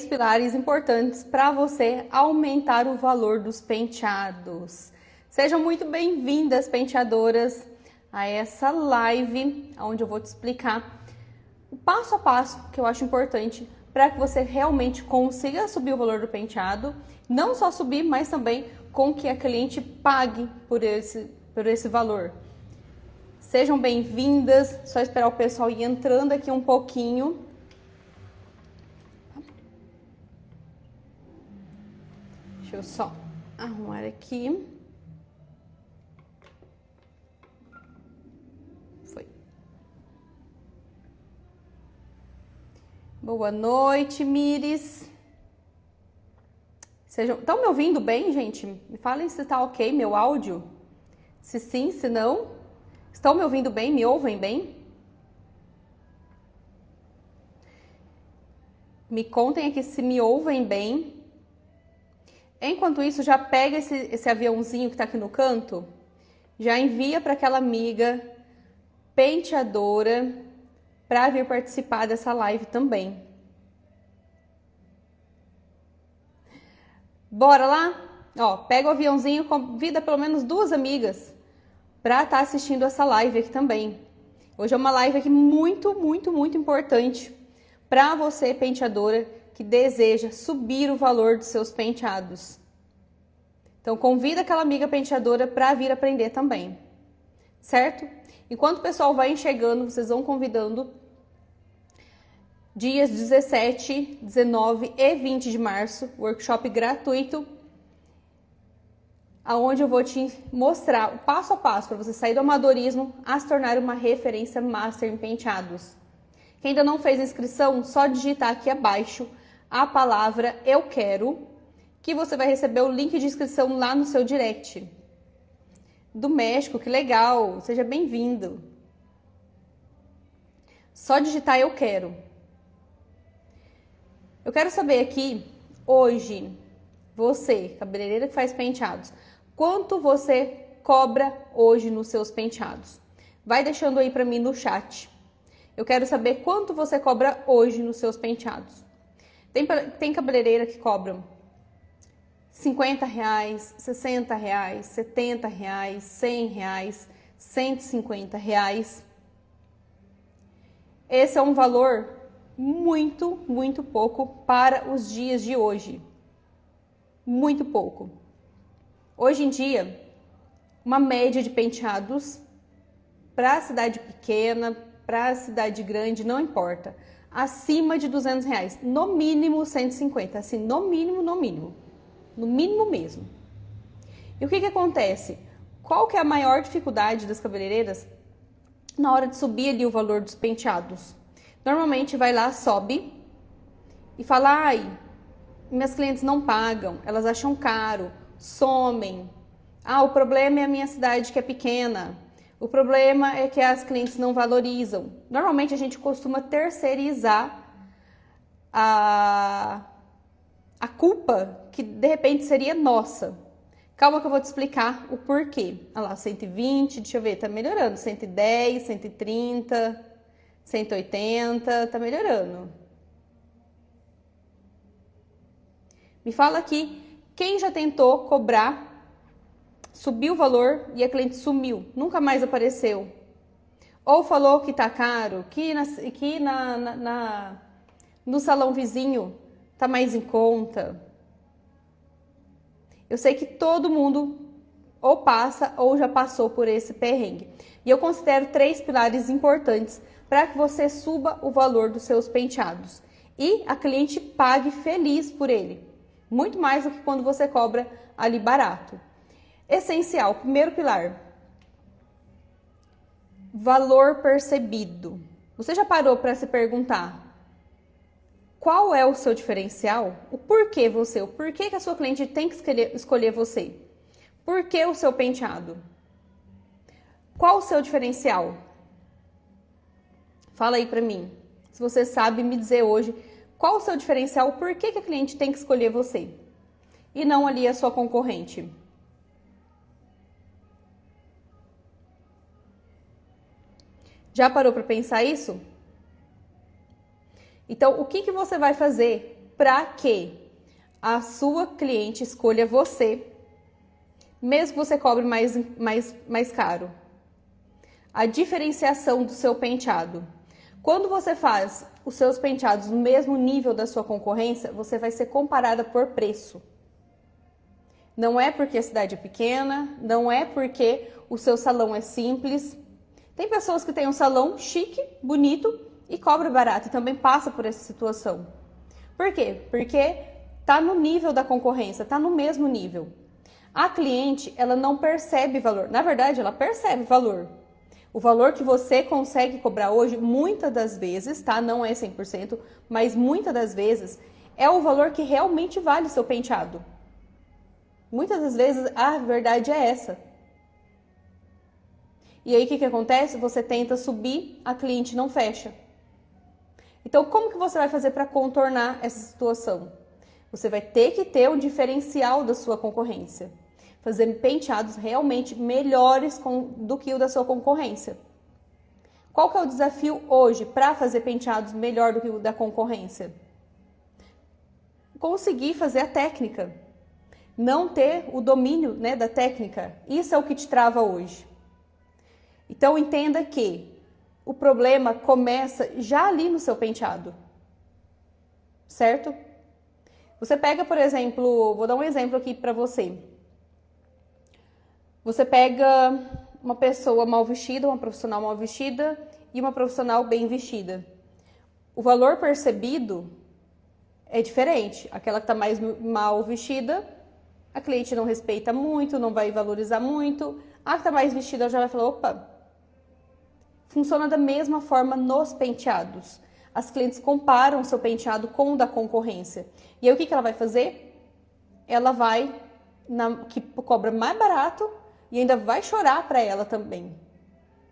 Pilares importantes para você aumentar o valor dos penteados. Sejam muito bem-vindas, penteadoras, a essa live, onde eu vou te explicar o passo a passo que eu acho importante para que você realmente consiga subir o valor do penteado, não só subir, mas também com que a cliente pague por esse valor. Sejam bem-vindas, só esperar o pessoal ir entrando aqui um pouquinho. Deixa eu só arrumar aqui. Foi. Boa noite, Mires. Estão me ouvindo bem, gente? Me falem se está ok meu áudio. Se sim, se não. Estão me ouvindo bem? Me ouvem bem? Me contem aqui se me ouvem bem. Enquanto isso, já pega esse aviãozinho que está aqui no canto, já envia para aquela amiga penteadora para vir participar dessa live também. Bora lá? Ó, pega o aviãozinho, convida pelo menos 2 amigas para estar assistindo essa live aqui também. Hoje é uma live aqui muito importante para você, penteadora, que deseja subir o valor dos seus penteados. Então, convida aquela amiga penteadora para vir aprender também, certo? Enquanto o pessoal vai chegando, vocês vão convidando. Dias 17, 19 e 20 de março, workshop gratuito, aonde eu vou te mostrar o passo a passo para você sair do amadorismo a se tornar uma referência master em penteados. Quem ainda não fez a inscrição, só digitar aqui abaixo a palavra eu quero, que você vai receber o link de inscrição lá no seu direct. Do México, que legal, seja bem-vindo. Só digitar eu quero. Eu quero saber aqui, hoje, você, cabeleireira que faz penteados, quanto você cobra hoje nos seus penteados? Vai deixando aí para mim no chat. Eu quero saber quanto você cobra hoje nos seus penteados. Tem cabeleireira que cobram R$50, R$60, R$70, R$100, R$150. Esse é um valor muito pouco para os dias de hoje. Muito pouco. Hoje em dia, uma média de penteados para a cidade pequena, para a cidade grande, não importa. Acima de R$200, no mínimo 150, assim, no mínimo. No mínimo mesmo. E o que acontece? Qual que é a maior dificuldade das cabeleireiras na hora de subir ali o valor dos penteados? Normalmente vai lá, sobe e fala, ai, minhas clientes não pagam, elas acham caro, somem. Ah, o problema é a minha cidade que é pequena. O problema é que as clientes não valorizam. Normalmente a gente costuma terceirizar a culpa que de repente seria nossa. Calma que eu vou te explicar o porquê. Olha lá, 120, deixa eu ver, tá melhorando. 110, 130, 180, tá melhorando. Me fala aqui, quem já tentou cobrar, subiu o valor e a cliente sumiu, nunca mais apareceu? Ou falou que tá caro, que no salão vizinho tá mais em conta? Eu sei que todo mundo ou passa ou já passou por esse perrengue. E eu considero 3 pilares importantes para que você suba o valor dos seus penteados e a cliente pague feliz por ele. Muito mais do que quando você cobra ali barato. Essencial, primeiro pilar. Valor percebido. Você já parou para se perguntar qual é o seu diferencial? O porquê que a sua cliente tem que escolher você? Por que o seu penteado? Qual o seu diferencial? Fala aí para mim. Se você sabe me dizer hoje qual o seu diferencial, por que a cliente tem que escolher você? E não ali a sua concorrente. Já parou para pensar isso? Então, o que você vai fazer para que a sua cliente escolha você, mesmo que você cobre mais caro. A diferenciação do seu penteado. Quando você faz os seus penteados no mesmo nível da sua concorrência, você vai ser comparada por preço. Não é porque a cidade é pequena, não é porque o seu salão é simples. Tem pessoas que têm um salão chique, bonito e cobra barato e também passa por essa situação. Por quê? Porque tá no nível da concorrência, tá no mesmo nível. A cliente, ela não percebe valor. Na verdade, ela percebe valor. O valor que você consegue cobrar hoje, muitas das vezes, tá? Não é 100%, mas muitas das vezes é o valor que realmente vale o seu penteado. Muitas das vezes a verdade é essa. E aí o que acontece? Você tenta subir, a cliente não fecha. Então como que você vai fazer para contornar essa situação? Você vai ter que ter um diferencial da sua concorrência. Fazer penteados realmente melhores do que o da sua concorrência. Qual que é o desafio hoje para fazer penteados melhor do que o da concorrência? Conseguir fazer a técnica. Não ter o domínio, né, da técnica. Isso é o que te trava hoje. Então entenda que o problema começa já ali no seu penteado. Certo? Você pega, por exemplo, vou dar um exemplo aqui para você. Você pega uma pessoa mal vestida, uma profissional mal vestida e uma profissional bem vestida. O valor percebido é diferente. Aquela que está mais mal vestida, a cliente não respeita muito, não vai valorizar muito. A que está mais vestida já vai falar, opa. Funciona da mesma forma nos penteados. As clientes comparam o seu penteado com o da concorrência. E aí o que ela vai fazer? Ela vai que cobra mais barato e ainda vai chorar para ela também.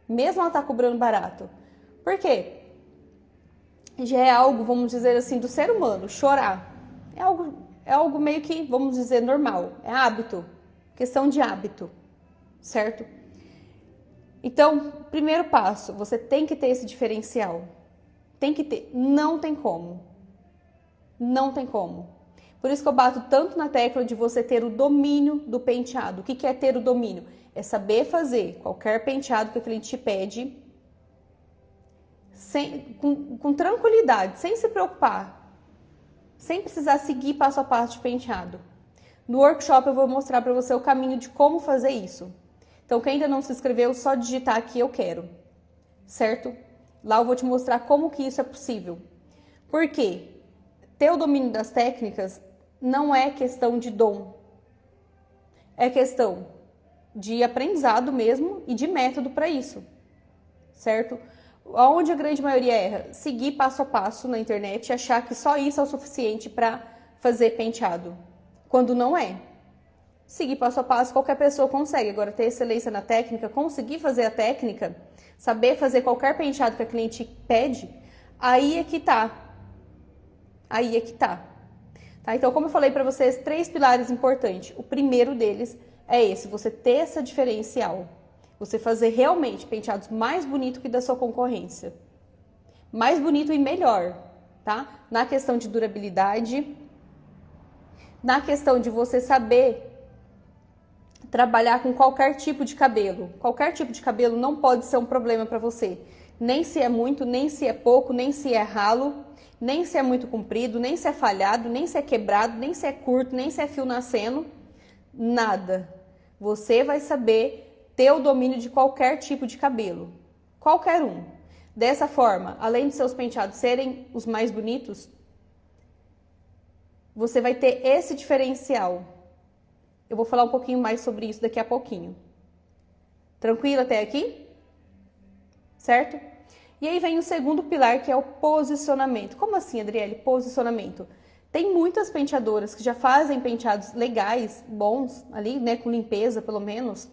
Mesmo ela tá cobrando barato. Por quê? Já é algo, vamos dizer assim, do ser humano, chorar. É algo meio que, vamos dizer, normal. É hábito. Questão de hábito. Certo? Então, primeiro passo, você tem que ter esse diferencial. Tem que ter. Não tem como. Não tem como. Por isso que eu bato tanto na tecla de você ter o domínio do penteado. O que é ter o domínio? É saber fazer qualquer penteado que a cliente te pede com tranquilidade, sem se preocupar. Sem precisar seguir passo a passo de penteado. No workshop eu vou mostrar para você o caminho de como fazer isso. Então, quem ainda não se inscreveu, só digitar aqui eu quero, certo? Lá eu vou te mostrar como que isso é possível. Por quê? Ter o domínio das técnicas não é questão de dom. É questão de aprendizado mesmo e de método para isso, certo? Onde a grande maioria erra? Seguir passo a passo na internet e achar que só isso é o suficiente para fazer penteado, quando não é. Seguir passo a passo, qualquer pessoa consegue. Agora, ter excelência na técnica, conseguir fazer a técnica, saber fazer qualquer penteado que a cliente pede, aí é que tá. Aí é que tá. Tá? Então, como eu falei para vocês, 3 pilares importantes. O primeiro deles é esse, você ter essa diferencial. Você fazer realmente penteados mais bonitos que da sua concorrência. Mais bonito e melhor, tá? Na questão de durabilidade, na questão de você saber trabalhar com qualquer tipo de cabelo. Qualquer tipo de cabelo não pode ser um problema para você. Nem se é muito, nem se é pouco, nem se é ralo, nem se é muito comprido, nem se é falhado, nem se é quebrado, nem se é curto, nem se é fio nascendo. Nada. Você vai saber ter o domínio de qualquer tipo de cabelo. Qualquer um. Dessa forma, além de seus penteados serem os mais bonitos, você vai ter esse diferencial. Eu vou falar um pouquinho mais sobre isso daqui a pouquinho. Tranquilo até aqui? Certo? E aí vem o segundo pilar, que é o posicionamento. Como assim, Adriele? Posicionamento. Tem muitas penteadoras que já fazem penteados legais, bons, ali, né, com limpeza pelo menos,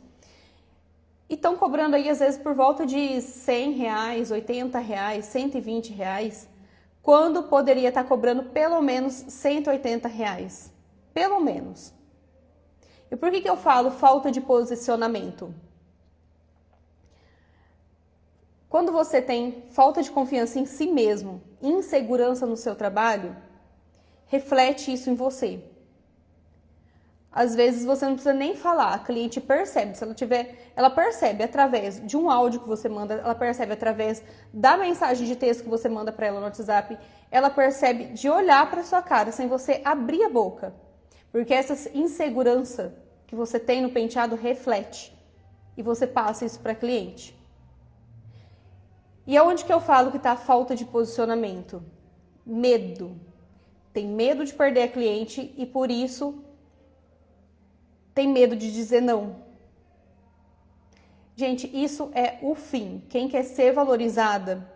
e estão cobrando aí, às vezes, por volta de R$100, R$80, R$120, quando poderia estar cobrando pelo menos R$180. Pelo menos. E por que eu falo falta de posicionamento? Quando você tem falta de confiança em si mesmo, insegurança no seu trabalho, reflete isso em você. Às vezes você não precisa nem falar, a cliente percebe. Se ela percebe através de um áudio que você manda, ela percebe através da mensagem de texto que você manda para ela no WhatsApp, ela percebe de olhar para sua cara sem você abrir a boca. Porque essa insegurança que você tem no penteado reflete e você passa isso para a cliente. E aonde que eu falo que está a falta de posicionamento? Medo. Tem medo de perder a cliente e por isso tem medo de dizer não. Gente, isso é o fim. Quem quer ser valorizada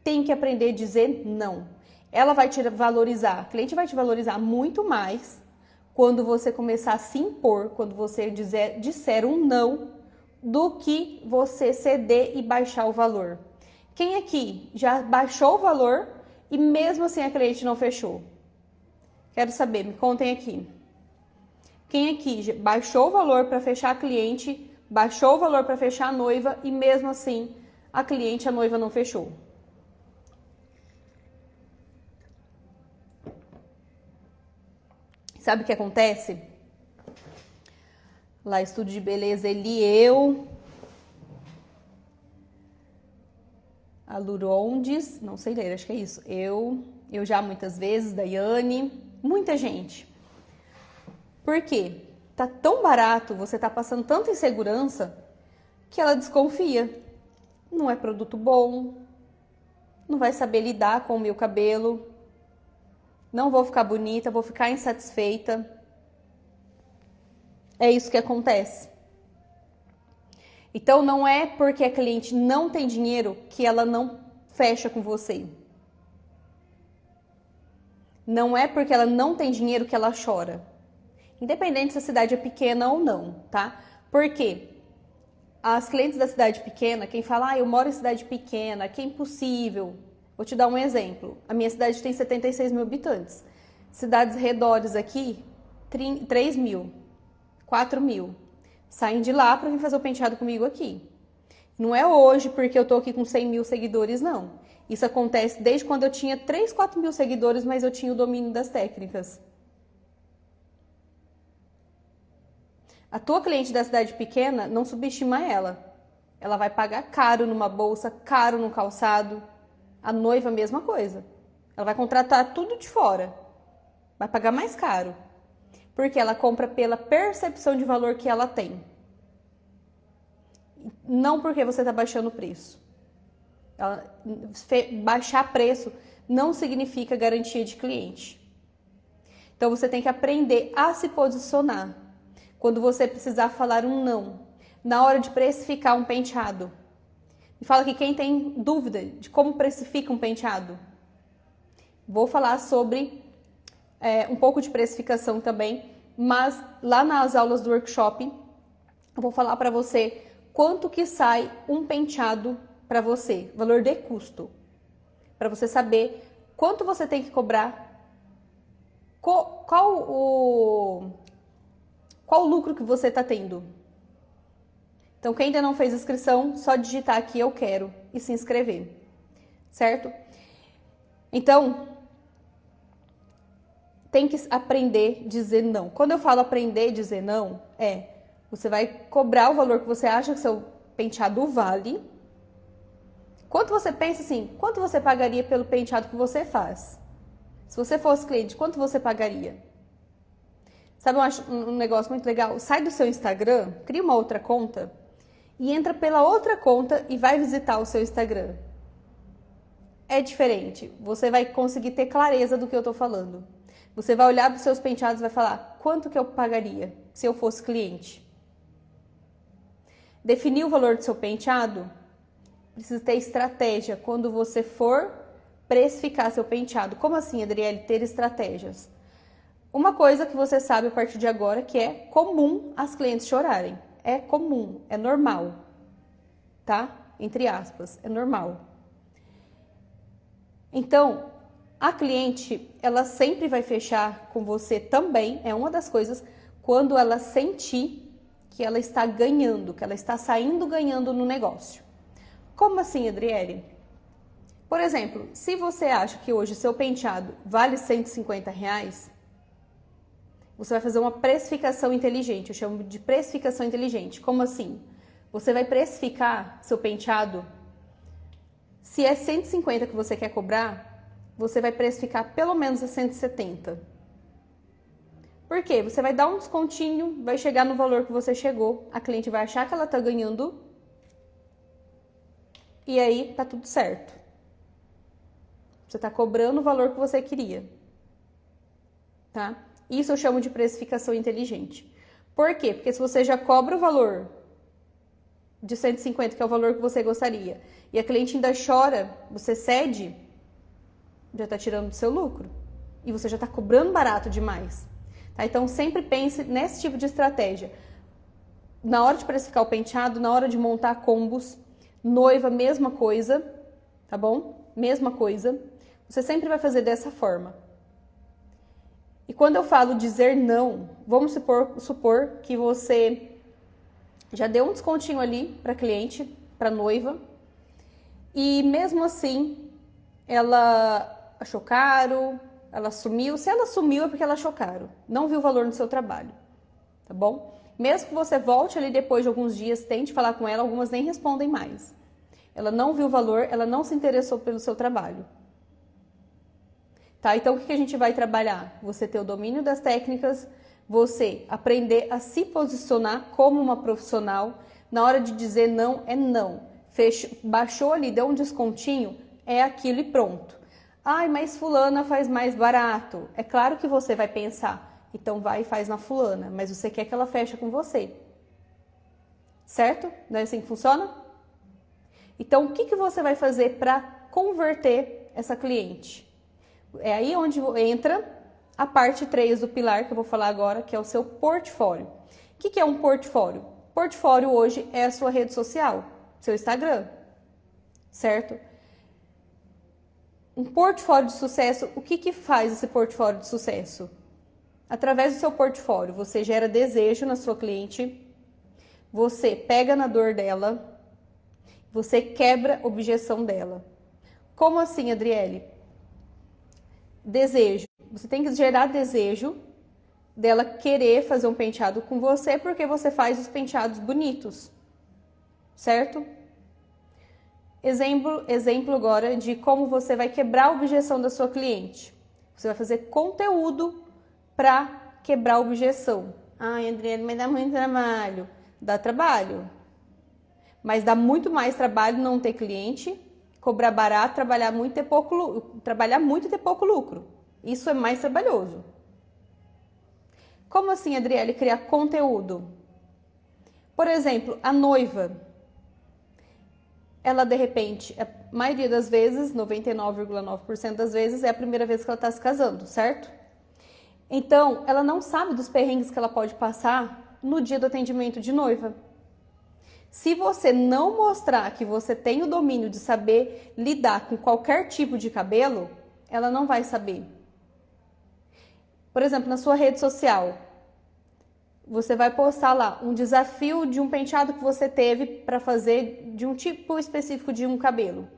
tem que aprender a dizer não. Ela vai te valorizar, a cliente vai te valorizar muito mais quando você começar a se impor, quando você disser um não, do que você ceder e baixar o valor. Quem aqui já baixou o valor e mesmo assim a cliente não fechou? Quero saber, me contem aqui. Quem aqui baixou o valor para fechar a cliente, baixou o valor para fechar a noiva e mesmo assim a noiva não fechou? Sabe o que acontece? Lá, Estúdio de Beleza, a Lurondes, não sei ler, acho que é isso. Eu já muitas vezes, Daiane, muita gente. Por quê? Tá tão barato, você tá passando tanta insegurança que ela desconfia. Não é produto bom, não vai saber lidar com o meu cabelo, não vou ficar bonita, vou ficar insatisfeita. É isso que acontece. Então não é porque a cliente não tem dinheiro que ela não fecha com você. Não é porque ela não tem dinheiro que ela chora. Independente se a cidade é pequena ou não, tá? Porque as clientes da cidade pequena, quem fala, eu moro em cidade pequena, que é impossível. Vou te dar um exemplo. A minha cidade tem 76 mil habitantes. Cidades redores aqui, 3 mil, 4 mil. Saem de lá para vir fazer o penteado comigo aqui. Não é hoje porque eu tô aqui com 100 mil seguidores, não. Isso acontece desde quando eu tinha 3, 4 mil seguidores, mas eu tinha o domínio das técnicas. A tua cliente da cidade pequena, não subestima ela. Ela vai pagar caro numa bolsa, caro no calçado. A noiva, a mesma coisa. Ela vai contratar tudo de fora. Vai pagar mais caro. Porque ela compra pela percepção de valor que ela tem. Não porque você está baixando o preço. Baixar preço não significa garantia de cliente. Então você tem que aprender a se posicionar. Quando você precisar falar um não, na hora de precificar um penteado. Me fala aqui quem tem dúvida de como precifica um penteado. Vou falar sobre um pouco de precificação também, mas lá nas aulas do workshop, eu vou falar para você quanto que sai um penteado para você, valor de custo. Para você saber quanto você tem que cobrar, qual o lucro que você está tendo. Então, quem ainda não fez inscrição, só digitar aqui eu quero e se inscrever, certo? Então, tem que aprender a dizer não. Quando eu falo aprender a dizer não, você vai cobrar o valor que você acha que seu penteado vale. Quanto você pensa assim, quanto você pagaria pelo penteado que você faz? Se você fosse cliente, quanto você pagaria? Sabe um negócio muito legal? Sai do seu Instagram, cria uma outra conta e entra pela outra conta e vai visitar o seu Instagram. É diferente. Você vai conseguir ter clareza do que eu tô falando. Você vai olhar para os seus penteados e vai falar, quanto que eu pagaria se eu fosse cliente? Definir o valor do seu penteado? Precisa ter estratégia quando você for precificar seu penteado. Como assim, Adriele, ter estratégias? Uma coisa que você sabe a partir de agora que é comum as clientes chorarem. É comum, é normal, tá? Entre aspas, é normal. Então, a cliente, ela sempre vai fechar com você também, é uma das coisas, quando ela sentir que ela está ganhando, que ela está saindo ganhando no negócio. Como assim, Adriele? Por exemplo, se você acha que hoje seu penteado vale R$ 150, você vai fazer uma precificação inteligente. Eu chamo de precificação inteligente. Como assim? Você vai precificar seu penteado. Se é 150 que você quer cobrar, você vai precificar pelo menos a 170. Por quê? Você vai dar um descontinho, vai chegar no valor que você chegou, a cliente vai achar que ela tá ganhando e aí tá tudo certo. Você tá cobrando o valor que você queria, tá? Isso eu chamo de precificação inteligente. Por quê? Porque se você já cobra o valor de 150, que é o valor que você gostaria, e a cliente ainda chora, você cede, já tá tirando do seu lucro. E você já tá cobrando barato demais. Tá? Então, sempre pense nesse tipo de estratégia. Na hora de precificar o penteado, na hora de montar combos, noiva, mesma coisa, tá bom? Mesma coisa. Você sempre vai fazer dessa forma. E quando eu falo dizer não, vamos supor que você já deu um descontinho ali para cliente, para noiva, e mesmo assim ela achou caro, ela sumiu. Se ela sumiu é porque ela achou caro, não viu o valor no seu trabalho, tá bom? Mesmo que você volte ali depois de alguns dias, tente falar com ela, algumas nem respondem mais. Ela não viu o valor, ela não se interessou pelo seu trabalho. Tá? Então, o que a gente vai trabalhar? Você ter o domínio das técnicas, você aprender a se posicionar como uma profissional. Na hora de dizer não, é não. Baixou ali, deu um descontinho, é aquilo e pronto. Ai, mas fulana faz mais barato. É claro que você vai pensar, então vai e faz na fulana, mas você quer que ela feche com você. Certo? Não é assim que funciona? Então, o que você vai fazer para converter essa cliente? É aí onde entra a parte 3 do pilar que eu vou falar agora, que é o seu portfólio. O que é um portfólio? Portfólio hoje é a sua rede social, seu Instagram, certo? Um portfólio de sucesso, o que faz esse portfólio de sucesso? Através do seu portfólio, você gera desejo na sua cliente, você pega na dor dela, você quebra a objeção dela. Como assim, Adriele? Desejo. Você tem que gerar desejo dela querer fazer um penteado com você porque você faz os penteados bonitos, certo? Exemplo agora de como você vai quebrar a objeção da sua cliente. Você vai fazer conteúdo para quebrar a objeção. Ai, Adriana, mas dá muito trabalho. Dá trabalho. Mas dá muito mais trabalho não ter cliente, cobrar barato, trabalhar muito e ter pouco lucro. Isso é mais trabalhoso. Como assim, Adriele, criar conteúdo? Por exemplo, a noiva. Ela, de repente, a maioria das vezes, 99,9% das vezes, é a primeira vez que ela está se casando, certo? Então, ela não sabe dos perrengues que ela pode passar no dia do atendimento de noiva. Se você não mostrar que você tem o domínio de saber lidar com qualquer tipo de cabelo, ela não vai saber. Por exemplo, na sua rede social, você vai postar lá um desafio de um penteado que você teve para fazer de um tipo específico de um cabelo.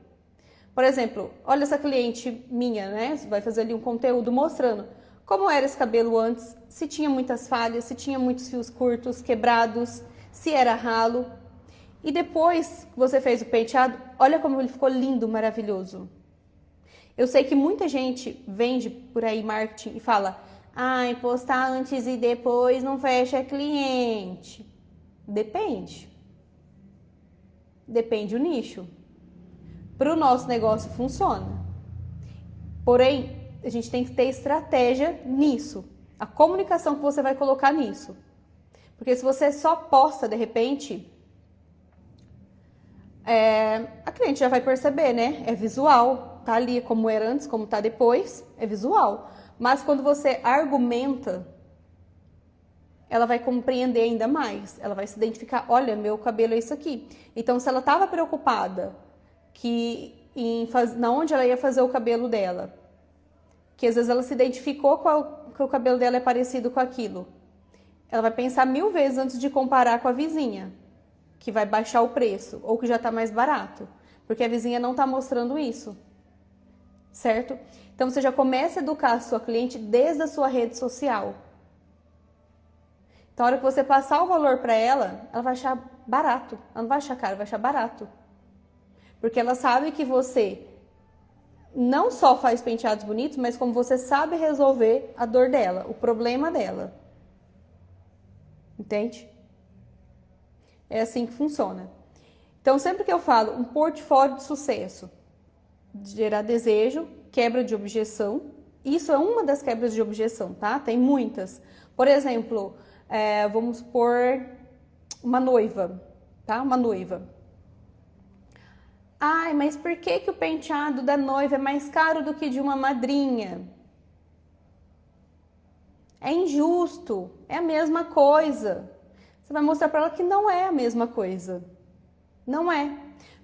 Por exemplo, olha essa cliente minha, né? Vai fazer ali um conteúdo mostrando como era esse cabelo antes, se tinha muitas falhas, se tinha muitos fios curtos, quebrados, se era ralo. E depois que você fez o penteado, olha como ele ficou lindo, maravilhoso. Eu sei que muita gente vende por aí marketing e fala: ai, postar antes e depois não fecha cliente. Depende. Depende do nicho. Para o nosso negócio funciona. Porém, a gente tem que ter estratégia nisso. A comunicação que você vai colocar nisso. Porque se você só posta de repente, a cliente já vai perceber, né? É visual. Tá ali como era antes, como tá depois, é visual. Mas quando você argumenta, ela vai compreender ainda mais. Ela vai se identificar, olha, meu cabelo é isso aqui. Então, se ela estava preocupada na onde ela ia fazer o cabelo dela, que às vezes ela se identificou que o cabelo dela é parecido com aquilo, ela vai pensar 1000 vezes antes de comparar com a vizinha, que vai baixar o preço, ou que já está mais barato. Porque a vizinha não está mostrando isso. certo? Então você já começa a educar a sua cliente desde a sua rede social. Então, a hora que você passar o valor para ela, ela vai achar barato. Ela não vai achar caro, vai achar barato. Porque ela sabe que você não só faz penteados bonitos, mas como você sabe resolver a dor dela, o problema dela. Entende? É assim que funciona. Então, sempre que eu falo um portfólio de sucesso, gerar desejo, quebra de objeção, isso é uma das quebras de objeção, tá? Tem muitas. Por exemplo, vamos supor uma noiva, tá? Uma noiva. Ai, mas por que que o penteado da noiva é mais caro do que de uma madrinha? É injusto, é a mesma coisa. Você vai mostrar para ela que não é a mesma coisa. Não é.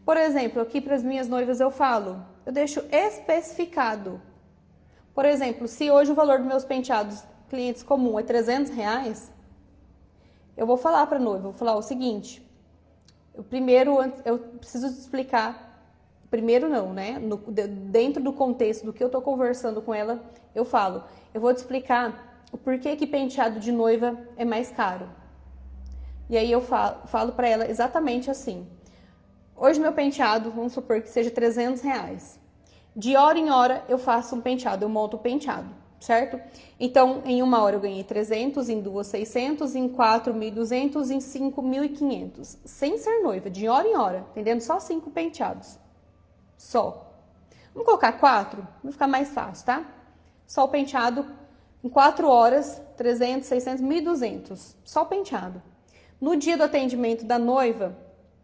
Por exemplo, aqui para as minhas noivas eu falo, eu deixo especificado. Por exemplo, se hoje o valor dos meus penteados clientes comum é R$300, eu vou falar para a noiva, vou falar o seguinte, eu preciso explicar, primeiro não, né? Dentro do contexto do que eu estou conversando com ela, eu vou te explicar o porquê que penteado de noiva é mais caro. E aí eu falo para ela exatamente assim. Hoje meu penteado, vamos supor que seja R$300. De hora em hora eu faço um penteado, eu monto o penteado, certo? Então, em 1 hora eu ganhei 300, em 2, 600, em 4, 1.200, em 5, 1.500. Sem ser noiva, de hora em hora, entendendo? Só 5 penteados. Só. Vamos colocar 4? Vai ficar mais fácil, tá? Só o penteado, em 4 horas, 300, 600, 1.200. Só o penteado. No dia do atendimento da noiva,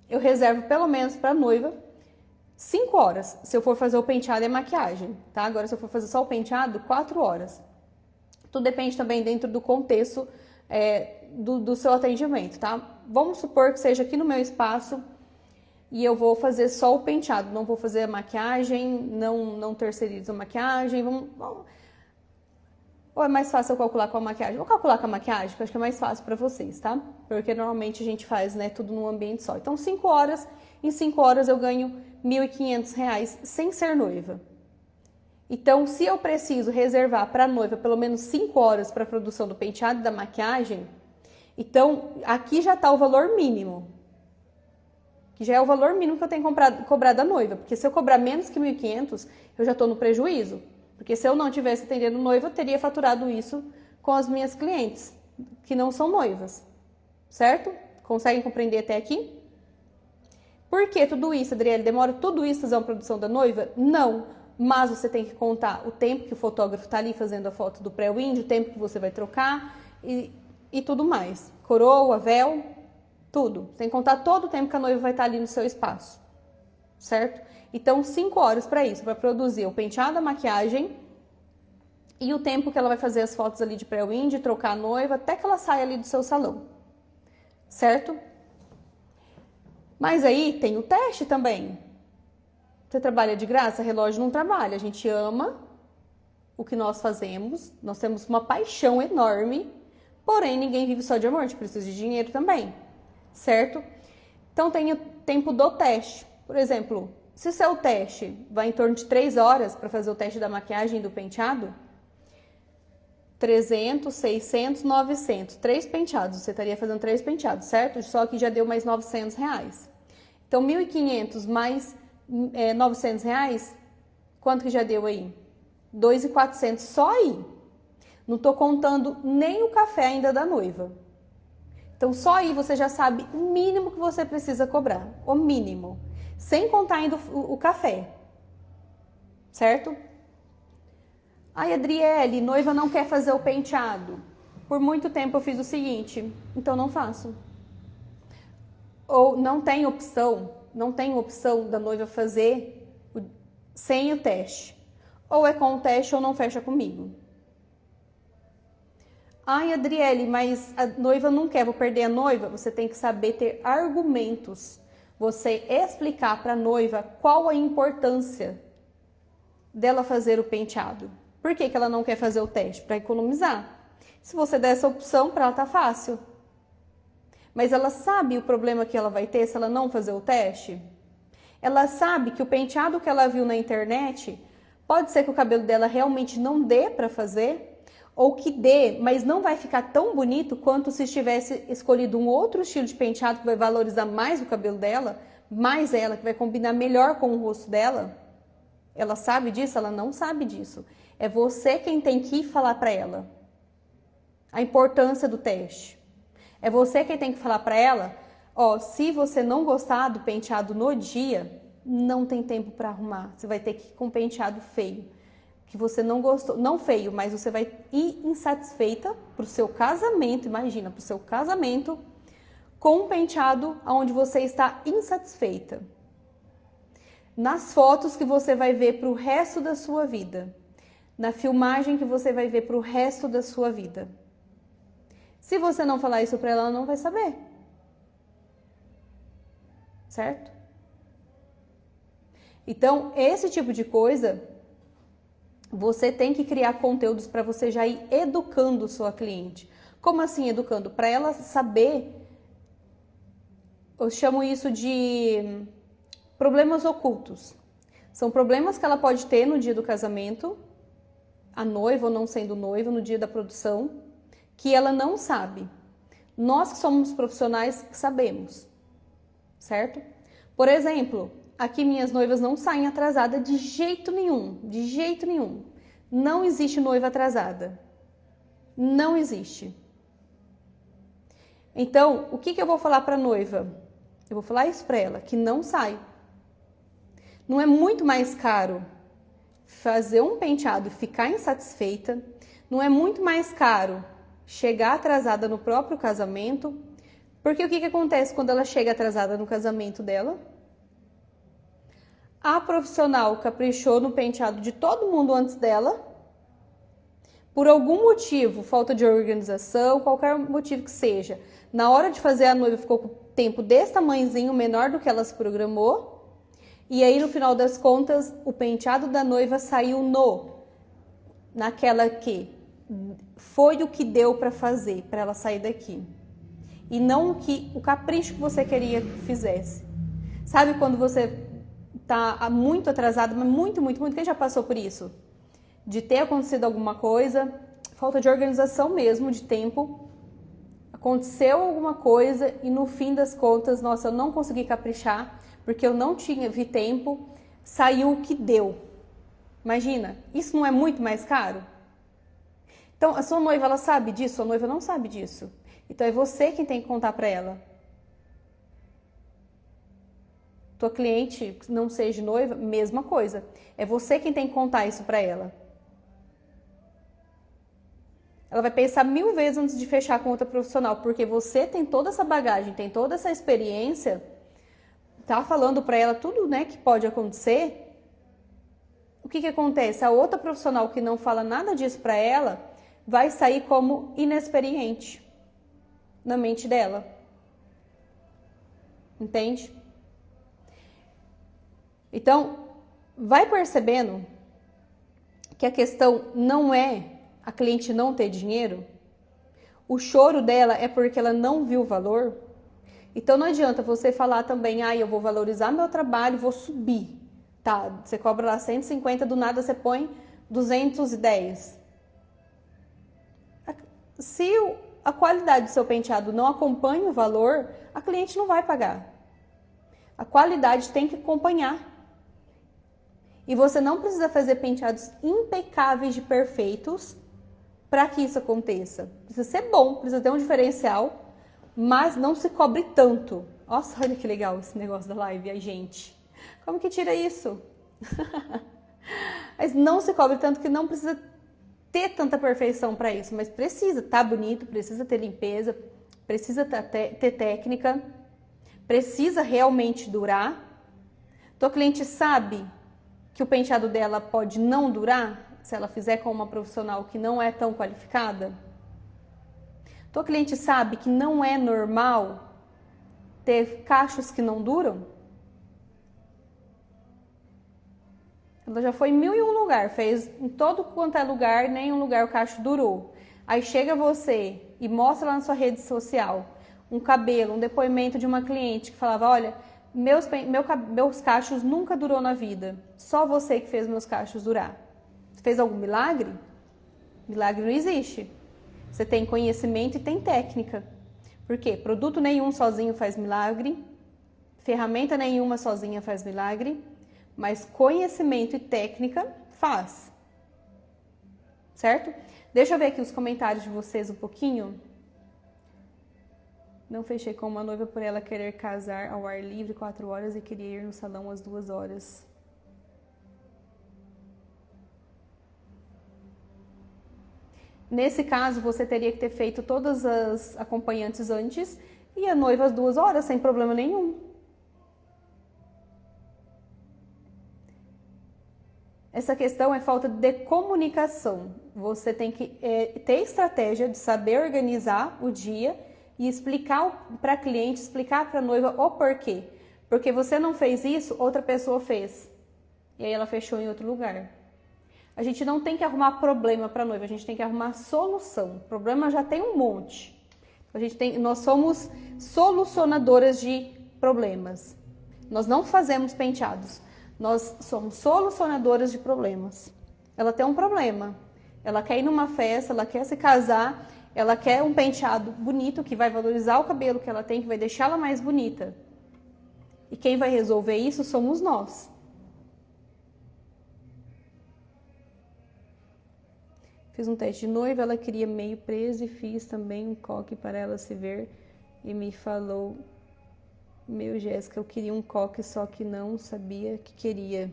eu reservo pelo menos para a noiva 5 horas, se eu for fazer o penteado e a maquiagem, tá? Agora, se eu for fazer só o penteado, 4 horas. Tudo depende também dentro do contexto do seu atendimento, tá? Vamos supor que seja aqui no meu espaço e eu vou fazer só o penteado, não vou fazer a maquiagem, não terceirizo a maquiagem, ou é mais fácil eu calcular com a maquiagem? Vou calcular com a maquiagem, que eu acho que é mais fácil para vocês, tá? Porque normalmente a gente faz, né, tudo num ambiente só. Então, 5 horas, em 5 horas eu ganho R$1.500 sem ser noiva. Então, se eu preciso reservar para a noiva pelo menos 5 horas para a produção do penteado e da maquiagem, então aqui já está o valor mínimo. Que já é o valor mínimo que eu tenho cobrado da noiva. Porque se eu cobrar menos que 1.500, eu já estou no prejuízo. Porque se eu não tivesse atendendo noiva, eu teria faturado isso com as minhas clientes, que não são noivas. Certo? Conseguem compreender até aqui? Por que tudo isso, Adriele? Demora tudo isso fazer uma produção da noiva? Não. Mas você tem que contar o tempo que o fotógrafo está ali fazendo a foto do pré-wind, o tempo que você vai trocar e tudo mais. Coroa, véu, tudo. Você tem que contar todo o tempo que a noiva vai estar ali no seu espaço. Certo? Então, 5 horas para isso, para produzir o penteado, a maquiagem e o tempo que ela vai fazer as fotos ali de pré-wind, trocar a noiva, até que ela saia ali do seu salão. Certo? Mas aí tem o teste também. Você trabalha de graça? Relógio não trabalha. A gente ama o que nós fazemos. Nós temos uma paixão enorme. Porém, ninguém vive só de amor. A gente precisa de dinheiro também. Certo? Então, tem o tempo do teste. Por exemplo, se o seu teste vai em torno de 3 horas para fazer o teste da maquiagem e do penteado, 300, 600, 900. 3 penteados. Você estaria fazendo 3 penteados, certo? Só que já deu mais R$900. Então, 1.500 mais R$900, quanto que já deu aí? 2.400 só aí. Não tô contando nem o café ainda da noiva. Então, só aí você já sabe o mínimo que você precisa cobrar. O mínimo. Sem contar ainda o café. Certo? Ai, Adriele, noiva não quer fazer o penteado. Por muito tempo eu fiz o seguinte, então não faço. Ou não tem opção da noiva fazer sem o teste. Ou é com o teste ou não fecha comigo. Ai, Adriele, mas a noiva não quer, vou perder a noiva. Você tem que saber ter argumentos. Você explicar para a noiva qual a importância dela fazer o penteado. Por que ela não quer fazer o teste? Para economizar. Se você der essa opção, para ela tá fácil. Mas ela sabe o problema que ela vai ter se ela não fazer o teste? Ela sabe que o penteado que ela viu na internet Pode ser que o cabelo dela realmente não dê para fazer, ou que dê, mas não vai ficar tão bonito quanto se tivesse escolhido um outro estilo de penteado que vai valorizar mais o cabelo dela, mais ela, que vai combinar melhor com o rosto dela. Ela sabe disso? Ela não sabe disso. É você quem tem que falar para ela a importância do teste. É você quem tem que falar para ela, ó, se você não gostar do penteado no dia, não tem tempo para arrumar. Você vai ter que ir com um penteado feio, que você não gostou, não feio, mas você vai ir insatisfeita pro seu casamento, imagina, pro seu casamento, com um penteado onde você está insatisfeita. Nas fotos que você vai ver pro resto da sua vida, na filmagem que você vai ver pro resto da sua vida. Se você não falar isso para ela, ela não vai saber. Certo? Então, esse tipo de coisa, você tem que criar conteúdos para você já ir educando sua cliente. Como assim educando? Para ela saber, eu chamo isso de problemas ocultos. São problemas que ela pode ter no dia do casamento, a noiva ou não sendo noiva, no dia da produção, que ela não sabe. Nós que somos profissionais sabemos, certo? Por exemplo, aqui minhas noivas não saem atrasadas de jeito nenhum, de jeito nenhum. Não existe noiva atrasada. Não existe. Então, o que eu vou falar para a noiva? Eu vou falar isso para ela, que não sai. Não é muito mais caro fazer um penteado e ficar insatisfeita? Não é muito mais caro chegar atrasada no próprio casamento? Porque o que acontece quando ela chega atrasada no casamento dela? A profissional caprichou no penteado de todo mundo antes dela. Por algum motivo, falta de organização, qualquer motivo que seja, na hora de fazer a noiva ficou com o tempo desse tamanhozinho, menor do que ela se programou. E aí, no final das contas, o penteado da noiva saiu naquela que foi o que deu para fazer, para ela sair daqui. E não o capricho que você queria que fizesse. Sabe quando você tá muito atrasado, mas muito, quem já passou por isso? De ter acontecido alguma coisa, falta de organização mesmo, de tempo. Aconteceu alguma coisa e no fim das contas, nossa, eu não consegui caprichar, porque eu não vi tempo, saiu o que deu. Imagina, isso não é muito mais caro? Então, a sua noiva, ela sabe disso? A noiva não sabe disso. Então, é você quem tem que contar para ela. Tua cliente, não seja noiva, mesma coisa. É você quem tem que contar isso para ela. Ela vai pensar 1000 vezes antes de fechar com outra profissional, porque você tem toda essa bagagem, tem toda essa experiência, tá falando para ela tudo, né, que pode acontecer. O que acontece? A outra profissional que não fala nada disso para ela vai sair como inexperiente na mente dela. Entende? Então, vai percebendo que a questão não é a cliente não ter dinheiro. O choro dela é porque ela não viu o valor. Então, não adianta você falar também, eu vou valorizar meu trabalho, vou subir. Tá, você cobra lá 150, do nada você põe 210. Se a qualidade do seu penteado não acompanha o valor, a cliente não vai pagar. A qualidade tem que acompanhar. E você não precisa fazer penteados impecáveis de perfeitos para que isso aconteça. Precisa ser bom, precisa ter um diferencial, mas não se cobre tanto. Nossa, olha que legal esse negócio da live, a gente. Como que tira isso? Mas não se cobre tanto que não precisa ter tanta perfeição para isso, mas precisa estar bonito, precisa ter limpeza, precisa ter técnica, precisa realmente durar. Tua cliente sabe que o penteado dela pode não durar se ela fizer com uma profissional que não é tão qualificada? Tua cliente sabe que não é normal ter cachos que não duram? Ela já foi em 1001 lugar, fez em todo quanto é lugar, nenhum lugar o cacho durou. Aí chega você e mostra lá na sua rede social um cabelo, um depoimento de uma cliente que falava, olha, Meus cachos nunca durou na vida. Só você que fez meus cachos durar. Fez algum milagre? Milagre não existe. Você tem conhecimento e tem técnica. Por quê? Produto nenhum sozinho faz milagre. Ferramenta nenhuma sozinha faz milagre. Mas conhecimento e técnica faz. Certo? Deixa eu ver aqui os comentários de vocês um pouquinho. Não fechei com uma noiva por ela querer casar ao ar livre 4 horas e queria ir no salão às 2 horas. Nesse caso, você teria que ter feito todas as acompanhantes antes e a noiva às 2 horas, sem problema nenhum. Essa questão é falta de comunicação. Você tem que ter estratégia de saber organizar o dia e explicar para a cliente, explicar para a noiva o porquê. Porque você não fez isso, outra pessoa fez. E aí ela fechou em outro lugar. A gente não tem que arrumar problema para a noiva, a gente tem que arrumar solução. O problema já tem um monte. Nós somos solucionadoras de problemas. Nós não fazemos penteados. Nós somos solucionadoras de problemas. Ela tem um problema. Ela quer ir numa festa, ela quer se casar, ela quer um penteado bonito que vai valorizar o cabelo que ela tem, que vai deixar ela mais bonita. E quem vai resolver isso somos nós. Fiz um teste de noiva, ela queria meio preso e fiz também um coque para ela se ver e me falou: meu, Jéssica, eu queria um coque, só que não sabia que queria.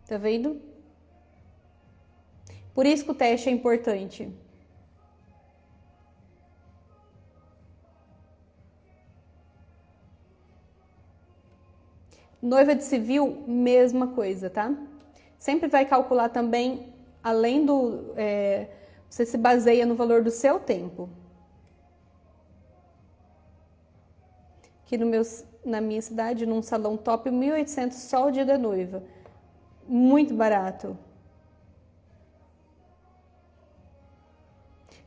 Tá vendo? Por isso que o teste é importante. Noiva de civil, mesma coisa, tá? Sempre vai calcular também, além do... você se baseia no valor do seu tempo. Aqui na minha cidade, num salão top, 1.800 só o dia da noiva. Muito barato.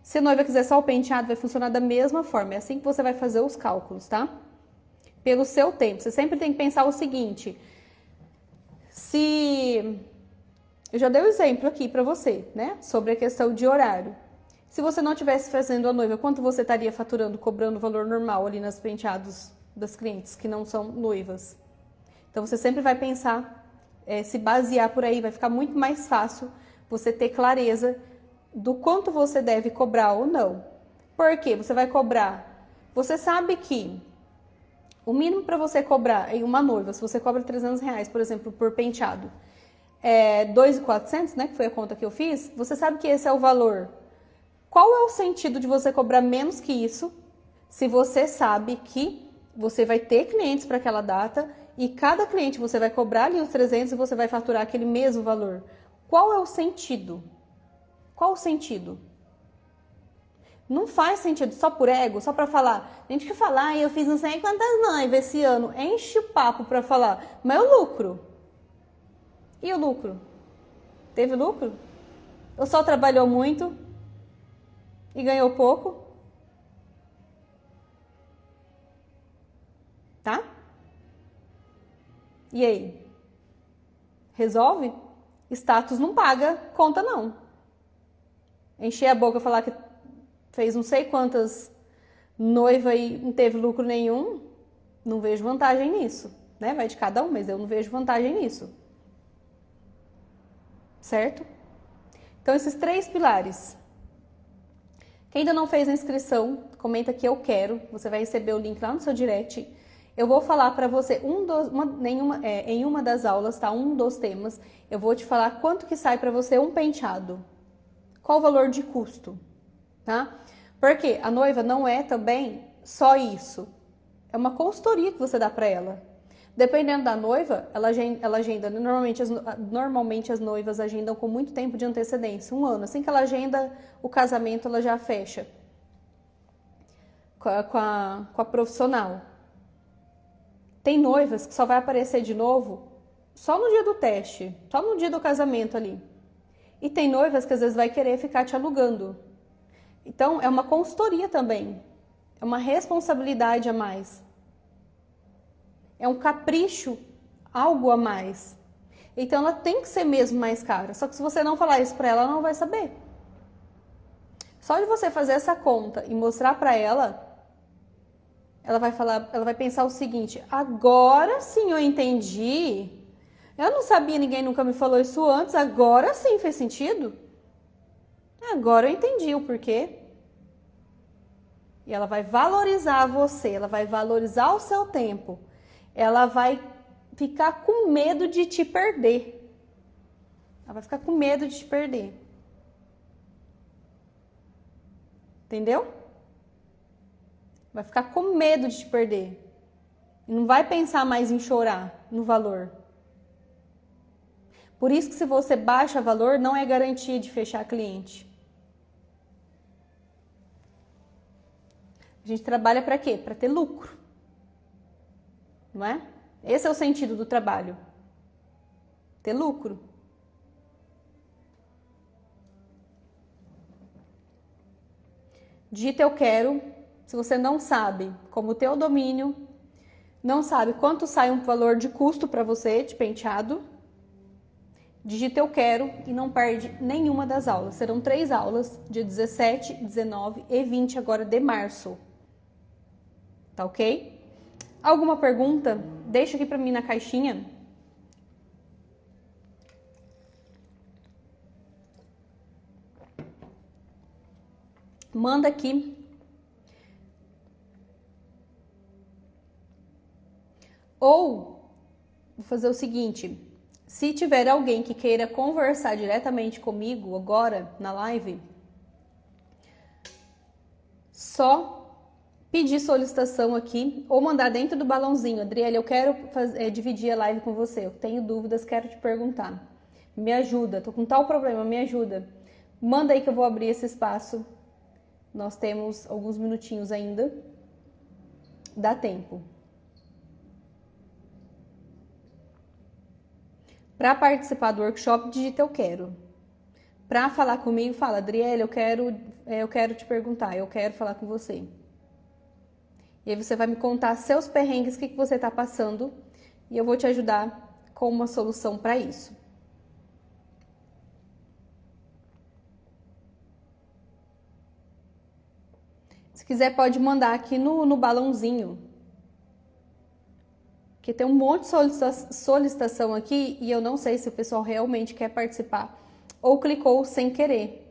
Se a noiva quiser só o penteado, vai funcionar da mesma forma. É assim que você vai fazer os cálculos, tá? Pelo seu tempo. Você sempre tem que pensar o seguinte. Eu já dei o exemplo aqui pra você, né? Sobre a questão de horário. Se você não estivesse fazendo a noiva, quanto você estaria faturando, cobrando o valor normal ali nos penteados das clientes que não são noivas? Então você sempre vai pensar, se basear por aí, vai ficar muito mais fácil você ter clareza do quanto você deve cobrar ou não. Por quê? Você vai cobrar. Você sabe que o mínimo para você cobrar em uma noiva, se você cobra R$300, por exemplo, por penteado, é 2.400, né, que foi a conta que eu fiz, você sabe que esse é o valor. Qual é o sentido de você cobrar menos que isso, se você sabe que você vai ter clientes para aquela data e cada cliente você vai cobrar ali os 300 e você vai faturar aquele mesmo valor? Qual é o sentido? Qual o sentido? Não faz sentido só por ego, só para falar. Tem gente que fala, eu fiz não sei quantas noivas esse ano. Enche o papo para falar. Mas o lucro? E o lucro? Teve lucro? Ou só trabalhou muito e ganhou pouco? Tá? E aí? Resolve? Status não paga conta não. Encher a boca e falar que fez não sei quantas noivas e não teve lucro nenhum, não vejo vantagem nisso, né? Vai de cada um, mas eu não vejo vantagem nisso. Certo? Então, esses 3 pilares. Quem ainda não fez a inscrição, comenta que eu quero, você vai receber o link lá no seu direct. Eu vou falar para você em uma das aulas, tá? Um dos temas, eu vou te falar quanto que sai para você um penteado. Qual o valor de custo, tá? Porque a noiva não é também só isso. É uma consultoria que você dá para ela. Dependendo da noiva, ela agenda. Normalmente as noivas agendam com muito tempo de antecedência, 1 ano. Assim que ela agenda o casamento, ela já fecha com a profissional. Tem noivas que só vai aparecer de novo só no dia do teste, só no dia do casamento ali. E tem noivas que às vezes vai querer ficar te alugando. Então, é uma consultoria também. É uma responsabilidade a mais. é um capricho, algo a mais. Então ela tem que ser mesmo mais cara. Só que se você não falar isso para ela, ela não vai saber. Só de você fazer essa conta e mostrar para ela, ela vai pensar o seguinte: agora sim eu entendi. Eu não sabia, ninguém nunca me falou isso antes, agora sim fez sentido. Agora eu entendi o porquê. E ela vai valorizar você, ela vai valorizar o seu tempo. Ela vai ficar com medo de te perder. Ela vai ficar com medo de te perder. Entendeu? Vai ficar com medo de te perder. E não vai pensar mais em chorar no valor. Por isso que se você baixa valor, não é garantia de fechar cliente. A gente trabalha para quê? Para ter lucro. Não é? Esse é o sentido do trabalho. Ter lucro. Digita eu quero. Se você não sabe como ter o domínio, não sabe quanto sai um valor de custo para você de penteado, digita eu quero e não perde nenhuma das aulas. Serão 3 aulas, dia 17, 19 e 20 agora de março. Tá ok? Alguma pergunta? Deixa aqui para mim na caixinha. Manda aqui. Ou, vou fazer o seguinte, se tiver alguém que queira conversar diretamente comigo agora na live, só pedir solicitação aqui ou mandar dentro do balãozinho. Adriele, eu quero dividir a live com você, eu tenho dúvidas, quero te perguntar. Me ajuda, tô com tal problema, me ajuda. Manda aí que eu vou abrir esse espaço. Nós temos alguns minutinhos ainda. Dá tempo. Para participar do workshop, digita eu quero. Para falar comigo, fala, Adriele, eu quero te perguntar, eu quero falar com você. E aí você vai me contar seus perrengues, o que você está passando, e eu vou te ajudar com uma solução para isso. Se quiser, pode mandar aqui no balãozinho. Porque tem um monte de solicitação aqui e eu não sei se o pessoal realmente quer participar ou clicou sem querer.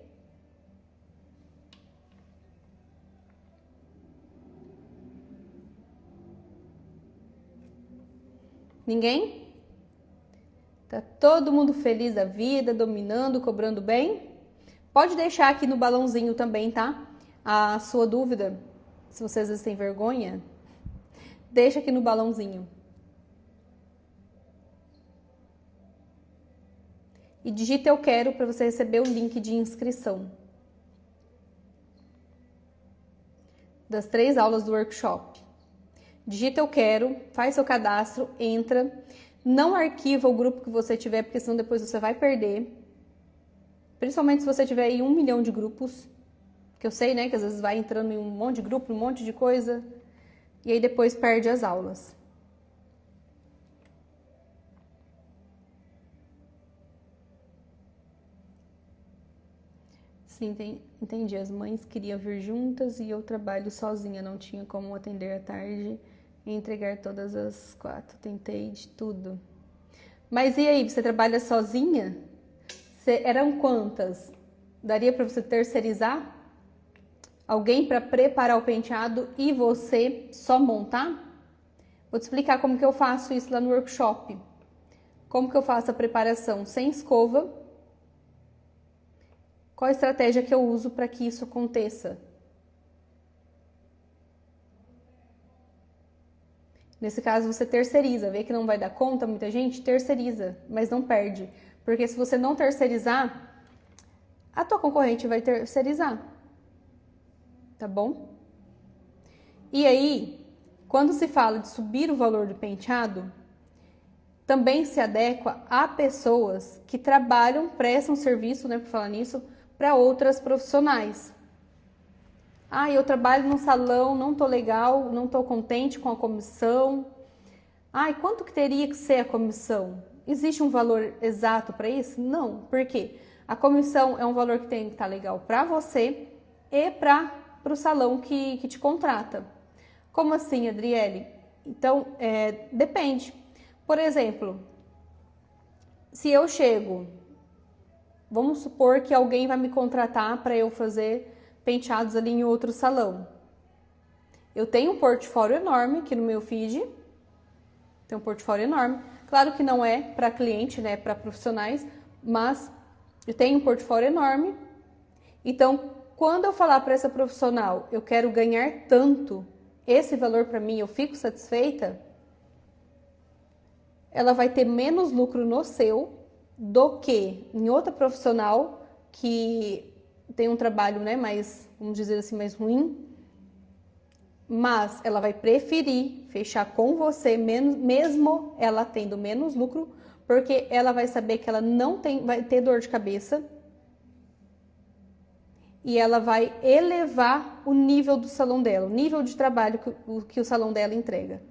Ninguém? Tá todo mundo feliz da vida, dominando, cobrando bem? Pode deixar aqui no balãozinho também, tá? A sua dúvida, se vocês às vezes têm vergonha, deixa aqui no balãozinho. E digita eu quero para você receber o link de inscrição das 3 aulas do workshop. Digita eu quero, faz seu cadastro, entra, não arquiva o grupo que você tiver, porque senão depois você vai perder. Principalmente se você tiver aí 1 milhão de grupos, que eu sei, né, que às vezes vai entrando em um monte de grupo, um monte de coisa, e aí depois perde as aulas. Sim, entendi. As mães queriam vir juntas e eu trabalho sozinha, não tinha como atender à tarde e entregar todas as 4. Tentei de tudo. Mas e aí, você trabalha sozinha? Eram quantas? Daria para você terceirizar? Alguém para preparar o penteado e você só montar? Vou te explicar como que eu faço isso lá no workshop. Como que eu faço a preparação sem escova? Qual a estratégia que eu uso para que isso aconteça? Nesse caso, você terceiriza. Vê que não vai dar conta, muita gente terceiriza, mas não perde. Porque se você não terceirizar, a tua concorrente vai terceirizar. Tá bom? E aí, quando se fala de subir o valor do penteado, também se adequa a pessoas que trabalham, prestam serviço, né, por falar nisso, para outras profissionais. Ah, eu trabalho num salão, não tô legal, não tô contente com a comissão. Ai, quanto que teria que ser a comissão? Existe um valor exato para isso? Não. Por quê? A comissão é um valor que tem que estar legal para você e para o salão que te contrata. Como assim, Adriele? Então, depende. Por exemplo, se eu chego, vamos supor que alguém vai me contratar para eu fazer penteados ali em outro salão. Eu tenho um portfólio enorme aqui no meu feed, tem um portfólio enorme. Claro que não é para cliente, né, para profissionais, mas eu tenho um portfólio enorme. Então, quando eu falar para essa profissional, eu quero ganhar tanto, esse valor para mim, eu fico satisfeita, ela vai ter menos lucro no seu do que em outra profissional que tem um trabalho, né, mais, vamos dizer assim, mais ruim, mas ela vai preferir fechar com você, mesmo ela tendo menos lucro, porque ela vai saber que ela não vai ter dor de cabeça e ela vai elevar o nível do salão dela, o nível de trabalho que o salão dela entrega.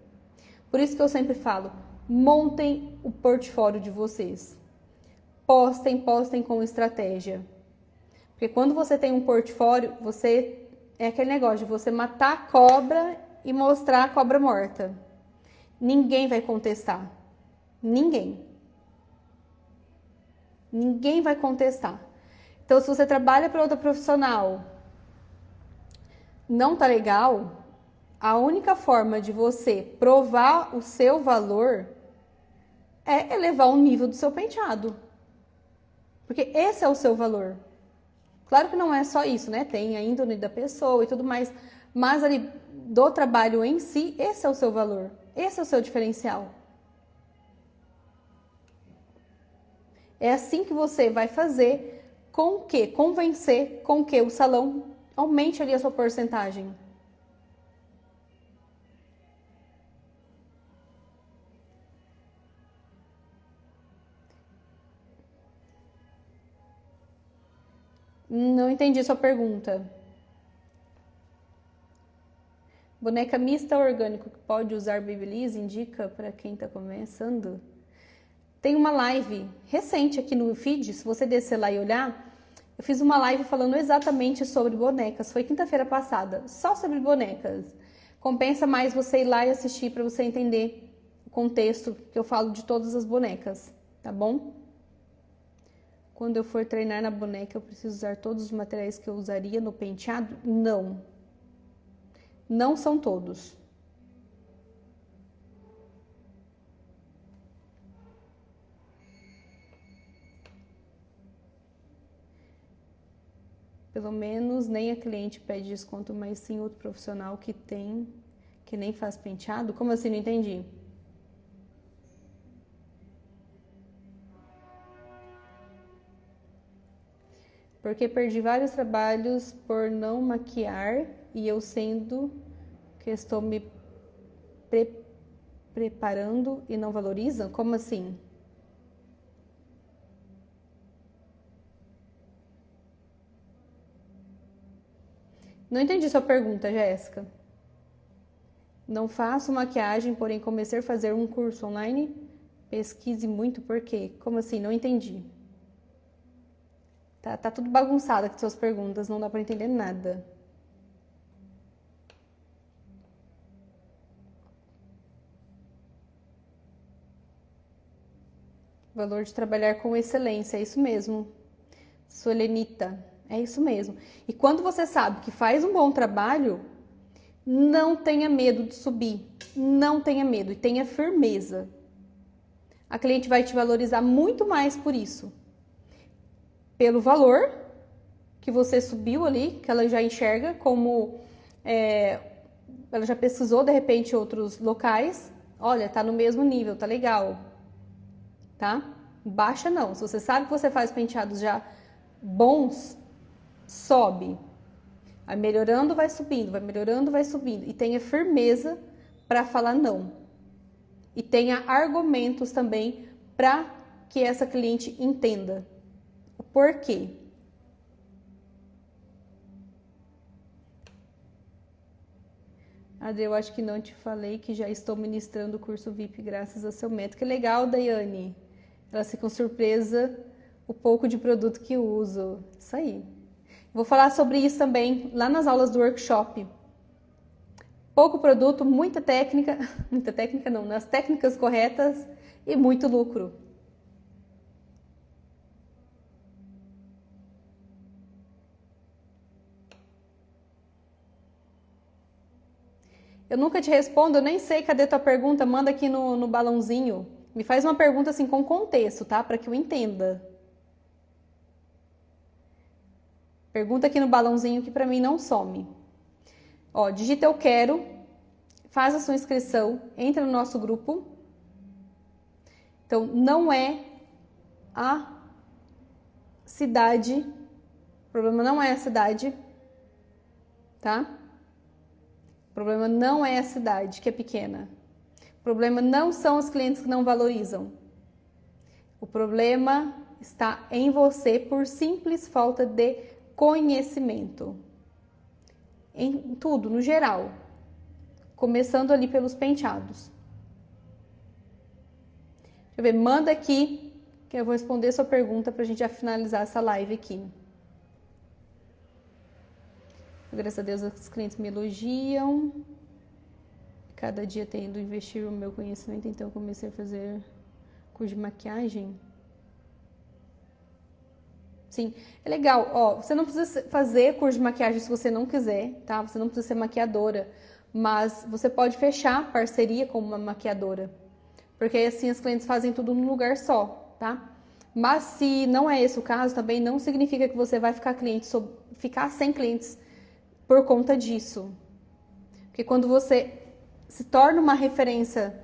Por isso que eu sempre falo, montem o portfólio de vocês. Postem com estratégia. Porque quando você tem um portfólio, é aquele negócio de você matar a cobra e mostrar a cobra morta. Ninguém vai contestar. Ninguém. Ninguém vai contestar. Então, se você trabalha para outra profissional, não tá legal, a única forma de você provar o seu valor é elevar o nível do seu penteado. Porque esse é o seu valor. Claro que não é só isso, né? Tem a índole da pessoa e tudo mais. Mas ali do trabalho em si, esse é o seu valor. Esse é o seu diferencial. É assim que você vai fazer com que convencer com que o salão aumente ali a sua porcentagem. Não entendi sua pergunta. Boneca mista orgânico que pode usar Babyliss indica para quem está começando? Tem uma live recente aqui no feed, se você descer lá e olhar, eu fiz uma live falando exatamente sobre bonecas, foi quinta-feira passada, só sobre bonecas. Compensa mais você ir lá e assistir para você entender o contexto que eu falo de todas as bonecas, tá bom? Quando eu for treinar na boneca, eu preciso usar todos os materiais que eu usaria no penteado? Não. Não são todos. Pelo menos nem a cliente pede desconto, mas sim outro profissional que nem faz penteado. Como assim? Não entendi. Porque perdi vários trabalhos por não maquiar e eu sendo que estou me preparando e não valorizam? Como assim? Não entendi sua pergunta, Jéssica. Não faço maquiagem, porém comecei a fazer um curso online. Pesquise muito por quê? Como assim? Não entendi. Tá tudo bagunçado aqui suas perguntas, não dá para entender nada. Valor de trabalhar com excelência, é isso mesmo. Solenita, é isso mesmo. E quando você sabe que faz um bom trabalho, não tenha medo de subir. Não tenha medo e tenha firmeza. A cliente vai te valorizar muito mais por isso. Pelo valor que você subiu ali, que ela já enxerga como... ela já pesquisou, de repente, outros locais. Olha, tá no mesmo nível, tá legal. Tá? Baixa não. Se você sabe que você faz penteados já bons, sobe. Vai melhorando, vai subindo, vai melhorando, vai subindo. E tenha firmeza para falar não. E tenha argumentos também para que essa cliente entenda o porquê. Adri, eu acho que não te falei que já estou ministrando o curso VIP graças ao seu método. Que legal, Daiane. Elas ficam surpresa o pouco de produto que uso. Isso aí. Vou falar sobre isso também lá nas aulas do workshop. Pouco produto, muita técnica. Muita técnica não, nas técnicas corretas e muito lucro. Eu nunca te respondo, eu nem sei cadê tua pergunta, manda aqui no balãozinho. Me faz uma pergunta assim com contexto, tá? Para que eu entenda. Pergunta aqui no balãozinho que para mim não some. Ó, digita eu quero, faz a sua inscrição, entra no nosso grupo. Então, não é a cidade, o problema não é a cidade, tá? O problema não é a cidade, que é pequena. O problema não são os clientes que não valorizam. O problema está em você por simples falta de conhecimento. Em tudo, no geral. Começando ali pelos penteados. Deixa eu ver, manda aqui que eu vou responder sua pergunta pra gente já finalizar essa live aqui. Graças a Deus os clientes me elogiam. Cada dia tendo investir o meu conhecimento, então eu comecei a fazer curso de maquiagem. Sim, é legal. Ó, você não precisa fazer curso de maquiagem se você não quiser, tá? Você não precisa ser maquiadora, mas você pode fechar parceria com uma maquiadora, porque assim as clientes fazem tudo num lugar só, tá? Mas se não é esse o caso, também não significa que você vai ficar sem clientes por conta disso. Porque quando você se torna uma referência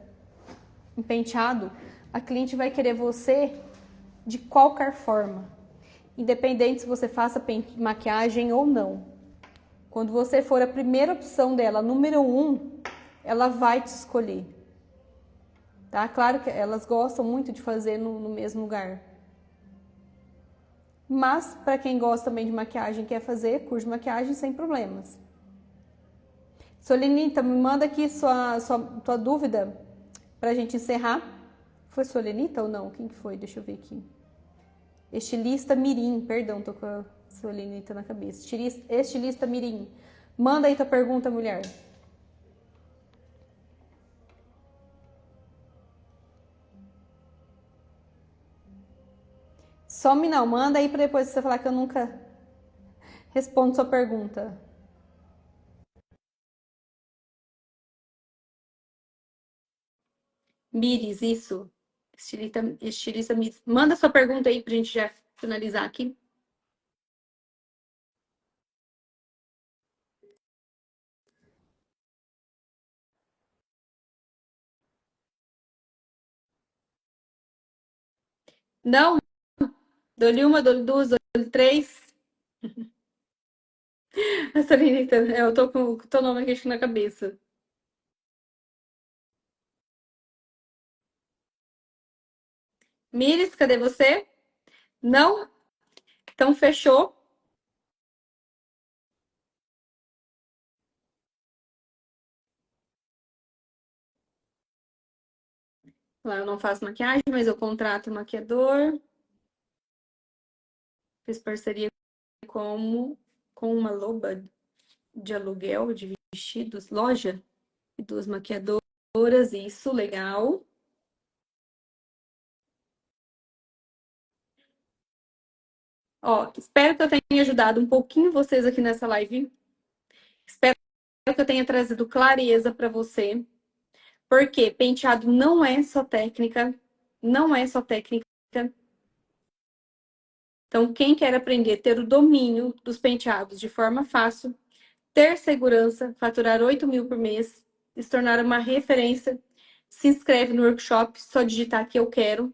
em penteado, a cliente vai querer você de qualquer forma, independente se você faça maquiagem ou não. Quando você for a primeira opção dela, número 1, ela vai te escolher. Tá? Claro que elas gostam muito de fazer no mesmo lugar. Mas, para quem gosta também de maquiagem, quer fazer curso de maquiagem sem problemas. Solenita, me manda aqui tua dúvida pra gente encerrar. Foi Solenita ou não? Quem que foi? Deixa eu ver aqui. Estilista Mirim, perdão, tô com a Solenita na cabeça. Estilista Mirim. Manda aí tua pergunta, mulher. Some não, manda aí pra depois você falar que eu nunca respondo sua pergunta. Miris, isso. Estilista Miris. Manda sua pergunta aí pra gente já finalizar aqui. Não? Dou-lhe uma, dou-lhe duas, dou-lhe três. A Solenita, eu tô com o teu nome aqui na cabeça. Miris, cadê você? Não? Então fechou. Lá eu não faço maquiagem, mas eu contrato maquiador. Fiz parceria com uma loba de aluguel de vestidos, loja, e duas maquiadoras, isso, legal. Ó, espero que eu tenha ajudado um pouquinho vocês aqui nessa live. Espero que eu tenha trazido clareza para você. Porque penteado não é só técnica, não é só técnica. Então, quem quer aprender, ter o domínio dos penteados de forma fácil, ter segurança, faturar 8 mil por mês, se tornar uma referência, se inscreve no workshop, só digitar que eu quero.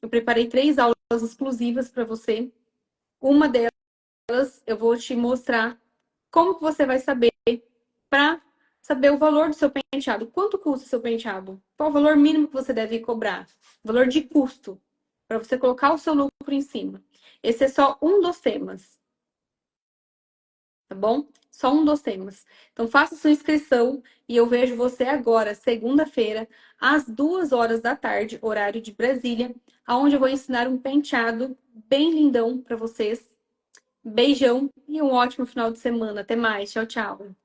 Eu preparei 3 aulas exclusivas para você. Uma delas eu vou te mostrar como que você vai saber para saber o valor do seu penteado. Quanto custa o seu penteado? Qual o valor mínimo que você deve cobrar? Valor de custo, para você colocar o seu lucro em cima. Esse é só um dos temas. Tá bom? Só um dos temas. Então faça sua inscrição e eu vejo você agora, segunda-feira, às 2 horas da tarde, horário de Brasília, aonde eu vou ensinar um penteado bem lindão para vocês. Beijão e um ótimo final de semana. Até mais. Tchau, tchau.